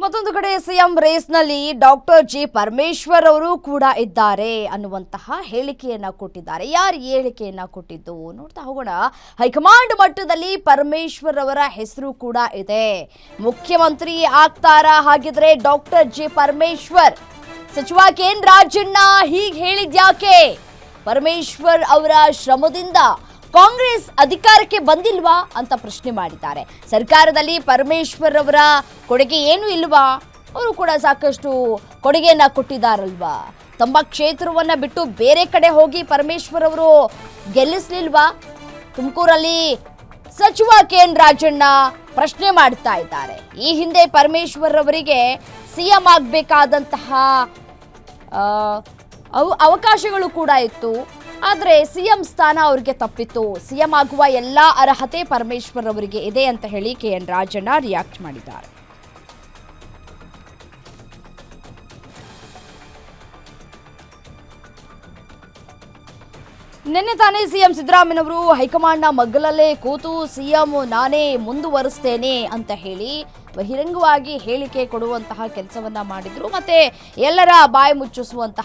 ಮತ್ತೊಂದು ಕಡೆ CM ರೇಸ್ನಲ್ಲಿ doctor G Parameshwar ಅವರು ಕೂಡ ಇದ್ದಾರೆ ಅನ್ನುವಂತಹ ಹೇಳಿಕೆಯನ್ನ ಕೊಟ್ಟಿದ್ದಾರೆ. ಯಾರು ಹೇಳಿಕೆಯನ್ನ ಕೊಟ್ಟಿದ್ದು ನೋಡ್ತಾ ಹೋಗೋಣ. ಹೈಕಮಾಂಡ್ ಮಟ್ಟದಲ್ಲಿ ಪರಮೇಶ್ವರ್ ಅವರ ಹೆಸರು ಕೂಡ ಇದೆ. ಮುಖ್ಯಮಂತ್ರಿ ಆಗ್ತಾರಾ ಹಾಗಿದ್ರೆ ಡಾಕ್ಟರ್ ಜಿ ಪರಮೇಶ್ವರ್? ಸಚಿವ ಕೆ.ಎನ್. ರಾಜಣ್ಣ ಹೀಗೆ ಹೇಳಿದ್ಯಾಕೆ? ಪರಮೇಶ್ವರ್ ಅವರ ಶ್ರಮದಿಂದ ಕಾಂಗ್ರೆಸ್ ಅಧಿಕಾರಕ್ಕೆ ಬಂದಿಲ್ವಾ ಅಂತ ಪ್ರಶ್ನೆ ಮಾಡಿದ್ದಾರೆ. ಸರ್ಕಾರದಲ್ಲಿ ಪರಮೇಶ್ವರ್ ಅವರ ಕೊಡುಗೆ ಏನು ಇಲ್ವಾ? ಅವರು ಕೂಡ ಸಾಕಷ್ಟು ಕೊಡುಗೆಯನ್ನ ಕೊಟ್ಟಿದ್ದಾರಲ್ವಾ? ತಮ್ಮ ಕ್ಷೇತ್ರವನ್ನ ಬಿಟ್ಟು ಬೇರೆ ಕಡೆ ಹೋಗಿ ಪರಮೇಶ್ವರ್ ಅವರು ಗೆಲ್ಲಿಸ್ಲಿಲ್ವಾ? ತುಮಕೂರಲ್ಲಿ ಸಚಿವ ಕೆ.ಎನ್. ರಾಜಣ್ಣ ಪ್ರಶ್ನೆ ಮಾಡ್ತಾ ಇದ್ದಾರೆ. ಈ ಹಿಂದೆ ಪರಮೇಶ್ವರ್ ಅವರಿಗೆ ಸಿಎಂ ಆಗಬೇಕಾದಂತಹ ಅವಕಾಶಗಳು ಕೂಡ ಇತ್ತು. ಆದರೆ ಸಿಎಂ ಸ್ಥಾನ ಅವರಿಗೆ ತಪ್ಪಿತ್ತು. ಸಿಎಂ ಆಗುವ ಎಲ್ಲ ಅರ್ಹತೆ ಪರಮೇಶ್ವರ್ ಅವರಿಗೆ ಇದೆ ಅಂತ ಹೇಳಿ ಕೆ.ಎನ್. ರಾಜಣ್ಣ ರಿಯಾಕ್ಟ್ ಮಾಡಿದ್ದಾರೆ. ನಿನ್ನೆ ತಾನೇ ಸಿಎಂ ಸಿದ್ದರಾಮಯ್ಯನವರು ಹೈಕಮಾಂಡ್ನ ಮಗ್ಗಲಲ್ಲೇ ಕೂತು ಸಿಎಂ ನಾನೇ ಮುಂದುವರಿಸ್ತೇನೆ ಅಂತ ಹೇಳಿ ಬಹಿರಂಗವಾಗಿ ಹೇಳಿಕೆ ಕೊಡುವಂತಹ ಕೆಲಸವನ್ನ ಮಾಡಿದ್ರು. ಮತ್ತೆ ಎಲ್ಲರ ಬಾಯಿ ಮುಚ್ಚಿಸುವಂತಹ